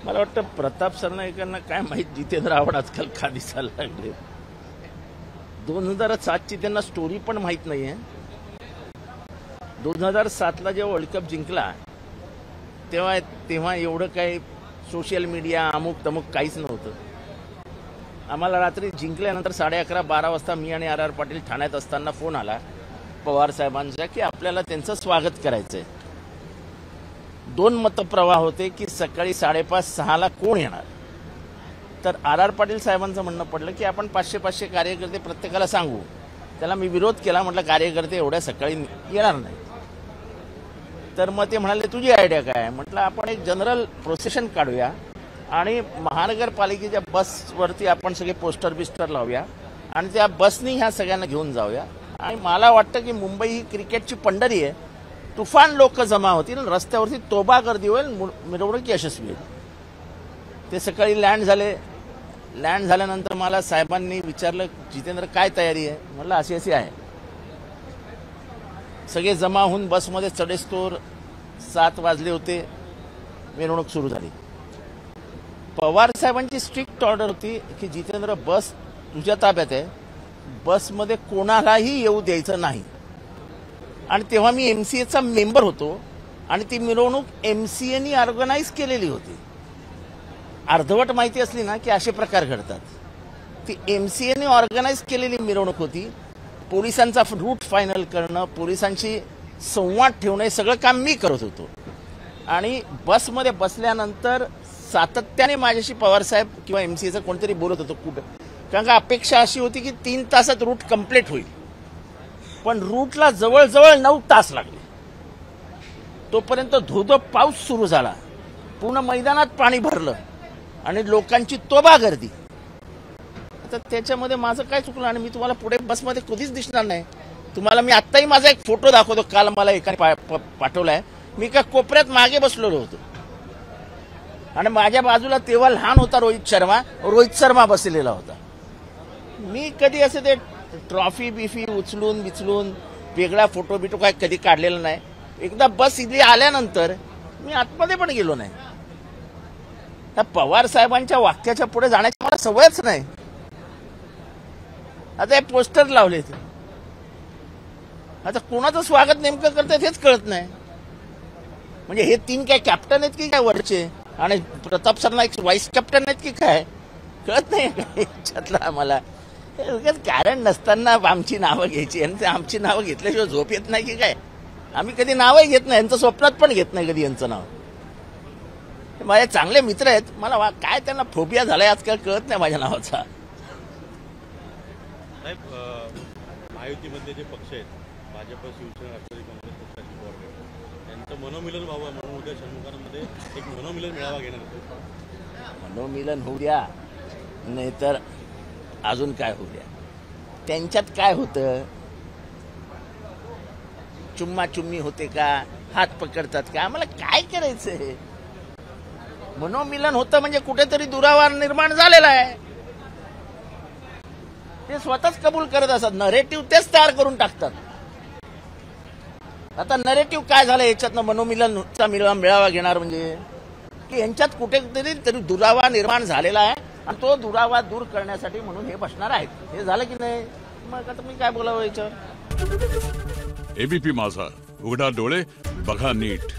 मला वाटतं प्रताप सरनाईकांना काय माहित जितेंद्र आव्हाड आजकाल का दिसायला लागले. 2007ची त्यांना स्टोरी पण माहित नाहीये. 2007ला जेव्हा वर्ल्ड कप जिंकला तेव्हा एवढं काही सोशल मीडिया अमुक तमुक काहीच नव्हतं. आम्हाला रात्री जिंकल्यानंतर 11:30-12 वाजता मी आणि RR पाटील ठाण्यात असताना फोन आला पवार साहेबांचा की आपल्याला त्यांचं स्वागत करायचंय. 2 मतप्रवाह होते की सकाळी 5:30-6ला कोण येणार. तर RR पाटील साहेबांचं म्हणणं पडलं की आपण 500 कार्यकर्ते प्रत्येकाला सांगू. त्याला मी विरोध केला, म्हटलं कार्यकर्ते एवढ्या सकाळी येणार नाही. तर मग ते म्हणाले तुझी आयडिया काय. म्हटलं आपण एक जनरल प्रोसेशन काढूया आणि महानगरपालिकेच्या बसवरती आपण सगळे पोस्टर लावूया आणि त्या बसनी ह्या सगळ्यांना घेऊन जाऊया. आणि मला वाटतं की मुंबई ही क्रिकेटची पंढरी आहे. तुफान लोक जमा होतील, रस्त्यावरती तोबा गर्दी होईल, मिरवणूक यशस्वी होईल. ते सकाळी लँड झाल्यानंतर मला साहेबांनी विचारलं जितेंद्र काय तयारी आहे. म्हटलं अशी आहे. सगळे जमा होऊन बसमध्ये चढेस्तोर 7 वाजले होते. मिरवणूक सुरू झाली. पवार साहेबांची स्ट्रिक्ट ऑर्डर होती की जितेंद्र बस तुझ्या ताब्यात आहे, बसमध्ये कोणालाही येऊ द्यायचं नाही. आणि तेव्हा मी MCAचा मेंबर होतो आणि ती मिरवणूक MCAनी ऑर्गनाईज केलेली होती. अर्धवट माहिती असली ना की असे प्रकार घडतात. ती MCAनी ऑर्गनाईज केलेली मिरवणूक होती. पोलिसांचा रूट फायनल करणं, पोलिसांशी संवाद ठेवणं, सगळं काम मी करत होतो. आणि बसमध्ये बसल्यानंतर सातत्याने माझ्याशी पवारसाहेब किंवा MCAचं कोणतरी बोलत होतं कुठं. कारण का अपेक्षा अशी होती की 3 तासात रूट कंप्लीट होईल. पण रूटला जवळजवळ 9 तास लागले. तोपर्यंत धोधो पाऊस सुरू झाला. पूर्ण मैदानात पाणी भरलं आणि लोकांची तोबा गर्दी. आता त्याच्यामध्ये माझं काय चुकलं. आणि मी तुम्हाला पुढे बसमध्ये कधीच दिसणार नाही. तुम्हाला मी आत्ताही माझा एक फोटो दाखवतो. काल मला एकाने पाठवलाय. मी एका कोपऱ्यात मागे बसलेलो होतो आणि माझ्या बाजूला तेव्हा लहान होता रोहित शर्मा बसलेला होता. मी कधी असे ते ट्रॉफी बिफी उचलून वेगळा फोटो बिटो काय कधी काढलेला नाही. एकदा बस इथली आल्यानंतर मी आतमध्ये पण गेलो नाही. त्या पवार साहेबांच्या वाक्याच्या पुढे जाण्याची मला सवयच नाही. आता हे पोस्टर लावले, आता कोणाचं स्वागत नेमकं करतात हेच कळत नाही. म्हणजे हे 3 काय कॅप्टन आहेत की काय वरचे, आणि प्रताप सरनाईक व्हाईस कॅप्टन आहेत की काय, कळत नाही याच्यातलं आम्हाला. कारण नसताना आमची नावं घ्यायची आणि आमची नावं घेतल्याशिवाय झोप येत नाही की काय. आम्ही कधी नावही घेत नाही, यांचं स्वप्नात पण घेत नाही कधी यांचं नाव. माझे चांगले मित्र आहेत. मला काय त्यांना फोबिया झालाय आजकाल कळत नाही माझ्या नावाचा. महायुतीमधले जे पक्ष आहेत, भाजप, शिवसेना, राष्ट्रवादी काँग्रेस पक्षाची पवार यांचं मनोमिलन व्हावं म्हणून उद्या शनिवारमध्ये एक मनोमिलन मेळावा घेणार होते. मनोमिलन होऊ द्या, नाहीतर अजून काय होऊ द्या. त्यांच्यात काय होतं, चुम्मी होते का, हात पकडतात का, आम्हाला काय करायचंय. मनोमिलन होतं म्हणजे कुठेतरी दुरावा निर्माण झालेला आहे. ते स्वतःच कबूल करत असतात. नरेटिव्ह तेच तयार करून टाकतात. आता नरेटिव्ह काय झालं याच्यातनं, मनोमिलनचा मेळावा घेणार म्हणजे की यांच्यात कुठेतरी दुरावा निर्माण झालेला आहे आणि तो दुरावा दूर करण्यासाठी म्हणून हे बसणार आहेत. हे झालं की नाही, मग आता मी काय बोलावं याच्यावर. ABP माझा, उघडा डोळे बघा नीट.